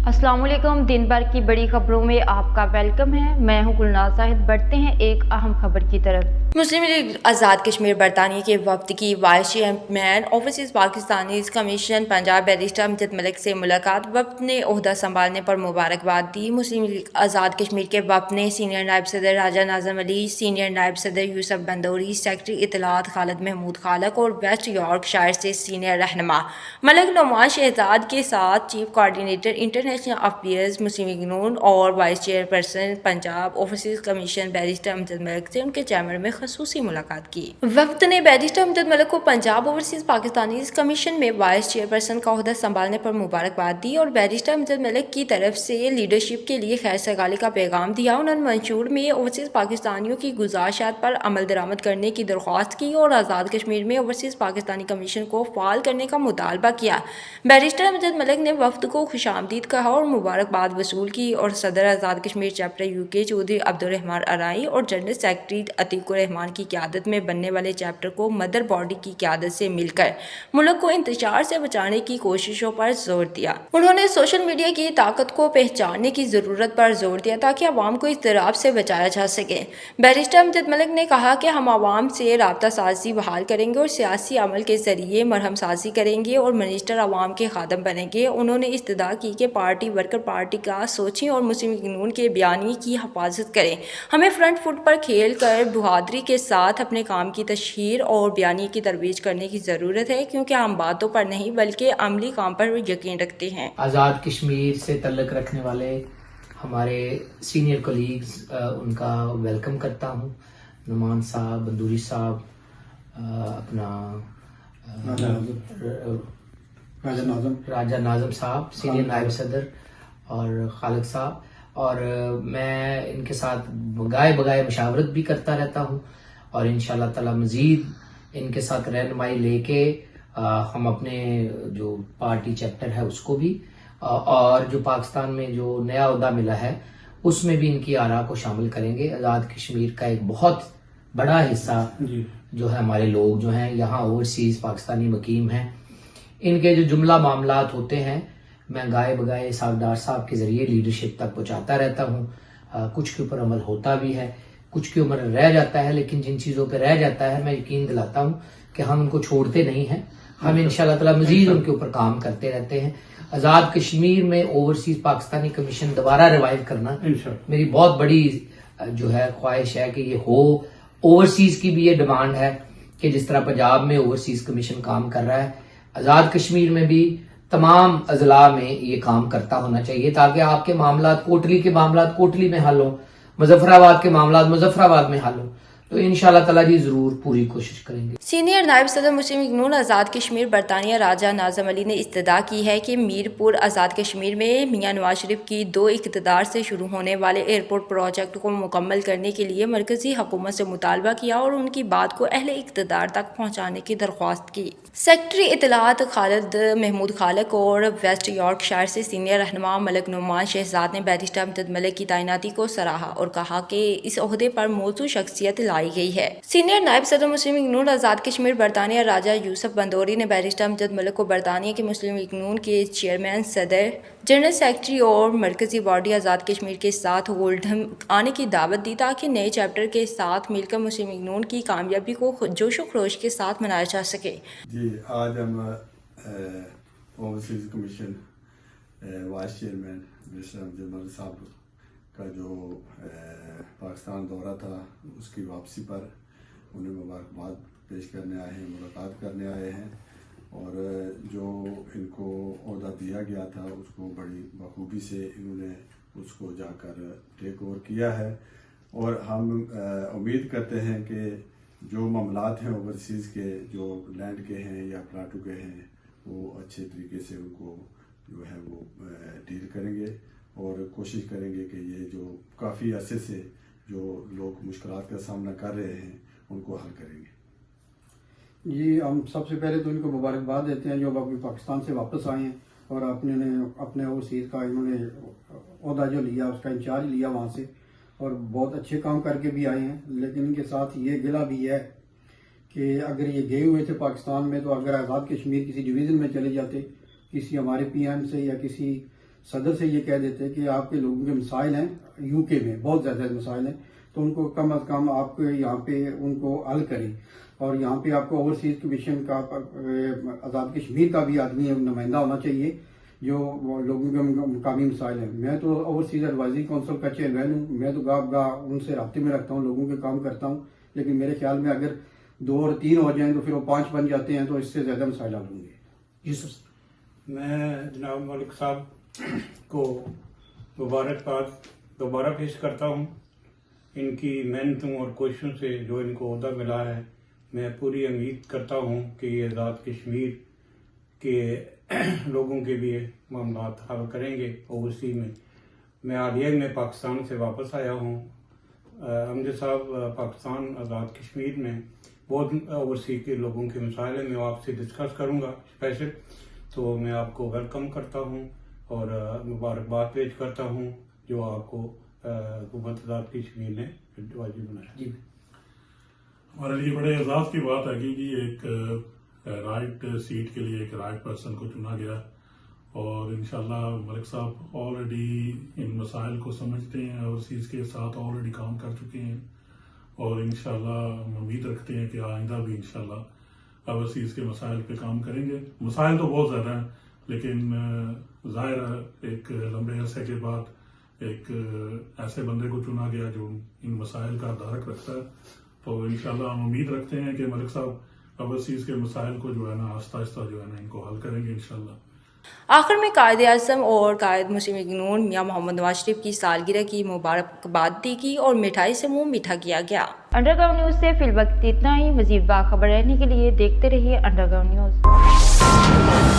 अस्सलाम वालेकुम। दिन भर की बड़ी खबरों में आपका वेलकम है। मैं हूं गुलनाज साहिद। बढ़ते हैं एक अहम खबर की तरफ। मुस्लिम लीग आज़ाद कश्मीर बरतानिया के वफद की vice chairman overseas Pakistani commission Punjab barrister Amjad Malik से मुलाकात। वफद ने ओहदा संभालने पर मुबारकबाद दी। मुस्लिम लीग आज़ाद कश्मीर के वफद ने सीनियर नायब सदर राजा नाज़म अली, सीनियर नायब सदर यूसुफ बंदोरी, सेक्रेटरी इत्तलात खालिद महमूद खालक और वेस्ट यॉर्कशायर से सीनियर रहनुमा मलिक नुमान शहजाद के साथ चीफ कोऑर्डिनेटर इंटरनेशनल अफेयर्स मुस्लिम लीग नून और vice chairperson Punjab overseas commission barrister Amjad Malik से उनके चैम्बर में खसूसी मुलाकात की। वफद ने बैरिस्टर अमजद मलिक को पंजाब ओवरसीज़ पाकिस्तानी कमीशन में वाइस चेयरपर्सन का ओहदा संभालने पर मुबारकबाद दी और बैरिस्टर अमजद मलिक की तरफ से लीडरशिप के लिए खैर सगाली का पैगाम दिया। उन्होंने मंशूर में ओवरसीज़ पाकिस्तानियों की गुजारिशात पर अमल दरामद करने की दरख्वास्त की और आज़ाद कश्मीर में ओवरसीज़ पाकिस्तानी कमीशन को फ़ाल करने का मुतालबा किया। बैरिस्टर अमजद मलिक ने वफद को खुशामदीद कहा और मुबारकबाद वसूल की और सदर आज़ाद कश्मीर चैप्टर यूके चौधरी अब्दुर्रहमान अराई और जनरल सेक्रेटरी अतीकुर रहमान की क़यादत में बनने वाले चैप्टर को मदर बॉडी की क़यादत से मिलकर मुल्क को इंतशार से बचाने की कोशिशों पर जोर दिया। उन्होंने सोशल मीडिया की ताकत को पहचानने की ज़रूरत पर जोर दिया ताकि आवाम को इज़्तिराब से बचाया जा सके। बैरिस्टर अमजद मलिक ने कहा कि हम आवाम से राब्ता साजी बहाल करेंगे और सियासी अमल के ज़रिए मरहम साजी करेंगे और मिनिस्टर आवाम के खादम बनेंगे। उन्होंने इस्तदा की कि पार्टी वर्कर पार्टी का सोचें और मुस्लिम लीग नून के बयानी की हिफाजत करें। हमें फ्रंट फुट पर खेल कर बहादुरी के साथ अपने काम की तशहीर और बयानी की तरवीज करने की ज़रूरत है, क्योंकि हम बातों पर नहीं बल्कि अमली काम पर यकीन रखते हैं। आज़ाद कश्मीर से तल्लुक़ रखने वाले हमारे सीनियर कोलीग्स उनका वेलकम करता हूँ। नुमान साहब, बंदूरी साहब, अपना राजा नाज़म साहब, सीनियर नायब सदर और खालिद साहब, और मैं इनके साथ बगाए मशावरत भी करता रहता हूँ और इंशाअल्लाह ताला मज़ीद इनके साथ रहनुमाई लेके हम अपने जो पार्टी चैप्टर है उसको भी और जो पाकिस्तान में जो नया ओहदा मिला है उसमें भी इनकी आरा को शामिल करेंगे। आज़ाद कश्मीर का एक बहुत बड़ा हिस्सा जो है हमारे लोग जो हैं यहाँ ओवरसीज़ पाकिस्तानी मुकीम हैं, इनके जो जुमला मामलात होते हैं मैं गाए बगाए सागदार साहब के ज़रिए लीडरशिप तक पहुँचाता रहता हूँ। कुछ के ऊपर अमल होता भी है, कुछ के ऊपर रह जाता है, लेकिन जिन चीज़ों पर रह जाता है मैं यकीन दिलाता हूँ कि हम उनको छोड़ते नहीं हैं। हम इंशाअल्लाह ताला मज़ीद उनके ऊपर काम करते रहते हैं। आज़ाद कश्मीर में ओवरसीज़ पाकिस्तानी कमीशन दोबारा रिवाइव करना मेरी बहुत बड़ी जो है ख्वाहिश है कि ये हो। ओवरसीज़ की भी ये डिमांड है कि जिस तरह पंजाब में ओवरसीज़ कमीशन काम कर रहा है, आज़ाद कश्मीर में भी तमाम अजला में ये काम करता होना चाहिए, ताकि आपके मामलात कोटली के मामलात कोटली में हल हो, मुजफ्फराबाद के मामलात मुजफ्फराबाद में हल हो। तो इंशाअल्लाह ताला जी ज़रूर पूरी कोशिश करेंगे। सीनियर नायब सदर मुस्लिम लीग नून आज़ाद कश्मीर बरतानिया राजा नाज़म अली ने इस्तदा की है कि मीरपुर आज़ाद कश्मीर में मियां नवाज शरीफ की 2 इक़्तिदार से शुरू होने वाले एयरपोर्ट प्रोजेक्ट को मुकम्मल करने के लिए मरकज़ी हुकूमत से मुतालबा किया और उनकी बात को अहले इक़्तिदार तक पहुँचाने की दरख्वास्त की। सेक्रेटरी इत्तलात खालिद महमूद खालक और वेस्ट यॉर्कशायर से सीनियर रहनुमा मलिक नुमान शहजाद ने बैरिस्टर अमजद मलिक की तैनाती को सराहा और कहा कि इस ओहदे पर मौजूद शख्सियत लाई गई है। सीनियर नायब सदर मुस्लिम लीग नून आज़ाद कश्मीर बरतानिया राजा यूसुफ बंदोरी ने बैरिस्टर अमजद मलिक को बरतानिया के मुस्लिम लीग नून के चेयरमैन, सदर, जनरल सेक्रेटरी और मरकजी बॉडी आज़ाद कश्मीर के साथ होल्डम आने की दावत दी ताकि नए चैप्टर के साथ मिलकर मुस्लिम लीग नून की कामयाबी को जोशो खरोश के साथ मनाया जा सके। जी, आज हम overseas commission vice chairman mister Amjad Malik साहब का जो पाकिस्तान दौरा था उसकी वापसी पर उन्हें मुबारकबाद पेश करने आए हैं, मुलाकात करने आए हैं और जो इनको ओहदा दिया गया था उसको बड़ी बखूबी से इन्होंने उसको जाकर टेक ओवर किया है और हम उम्मीद करते हैं कि जो मामलात हैं ओवरसीज़ के जो लैंड के हैं या प्लाटू के हैं वो अच्छे तरीके से उनको जो है वो डील करेंगे और कोशिश करेंगे कि ये जो काफ़ी अरसे से जो लोग मुश्किलात का सामना कर रहे हैं उनको हल करेंगे। जी, हम सबसे पहले तो इनको मुबारकबाद देते हैं जो अभी पाकिस्तान से वापस आए हैं और अपने ओवरसीज़ का इन्होंने ओहदा जो लिया उसका इंचार्ज लिया वहाँ से और बहुत अच्छे काम करके भी आए हैं। लेकिन इनके साथ ये गिला भी है कि अगर ये गए हुए थे पाकिस्तान में तो अगर आज़ाद कश्मीर किसी डिवीज़न में चले जाते, किसी हमारे PM से या किसी صدر سے یہ کہہ دیتے کہ آپ کے لوگوں کے مسائل ہیں یو کے میں بہت زیادہ مسائل ہیں، تو ان کو کم از کم آپ یہاں پہ ان کو حل کریں، اور یہاں پہ آپ کو اوورسیز کمیشن کا آزاد کشمیر کا بھی آدمی نمائندہ ہونا چاہیے جو لوگوں کے مقامی مسائل ہیں۔ میں تو اوورسیز ایڈوائزری کونسل کا چیئرمین ہوں، میں تو گاہ ان سے رابطے میں رکھتا ہوں، لوگوں کے کام کرتا ہوں، لیکن میرے خیال میں اگر 2 اور 3 ہو جائیں تو پھر وہ 5 بن جاتے ہیں، تو اس سے زیادہ مسائل حل ہوں گے۔ یوسف میں جناب ملک صاحب کو مبارکباد دوبارہ پیش کرتا ہوں۔ ان کی محنتوں اور کوششوں سے جو ان کو عہدہ ملا ہے، میں پوری امید کرتا ہوں کہ یہ آزاد کشمیر کے لوگوں کے بھی معاملات حل کریں گے اوورسیز میں۔ میں حالیہ میں پاکستان سے واپس آیا ہوں۔ امجد صاحب پاکستان آزاد کشمیر میں بہت اوورسیز کے لوگوں کے مسائل ہیں، میں آپ سے ڈسکس کروں گا اسپیشل، تو میں آپ کو ویلکم کرتا ہوں اور مبارکباد پیش کرتا ہوں جو آپ کو حکومت آزاد کشمیر نے واجب بنایا۔ جی ہمارے لیے بڑے اعزاز کی بات ہے کہ جی ایک رائٹ سیٹ کے لیے ایک رائٹ پرسن کو چنا گیا، اور انشاءاللہ ملک صاحب آلریڈی ان مسائل کو سمجھتے ہیں اور اوورسیز کے ساتھ آلریڈی کام کر چکے ہیں، اور انشاءاللہ ہم امید رکھتے ہیں کہ آئندہ بھی انشاءاللہ اوورسیز کے مسائل پہ کام کریں گے۔ مسائل تو بہت زیادہ ہیں، لیکن ظاہر ہے ایک لمبے عرصے کے بعد ایک ایسے بندے کو چنا گیا جو ان مسائل کا درک رکھتا ہے، تو انشاءاللہ ہم امید رکھتے ہیں کہ ملک صاحب اوورسیز کے مسائل کو جو ہے نا آہستہ آہستہ جو ہے نا ان کو حل کریں گے انشاءاللہ۔ آخر میں قائد اعظم اور قائد مسلم لیگ نون میاں محمد نواز شریف کی سالگرہ کی مبارکباد دی گئی اور مٹھائی سے منہ میٹھا کیا گیا۔ انڈر گراؤنڈ نیوز سے فی الوقت اتنا ہی۔ مزید باخبر رہنے کے لیے دیکھتے رہیے انڈر گراؤنڈ نیوز۔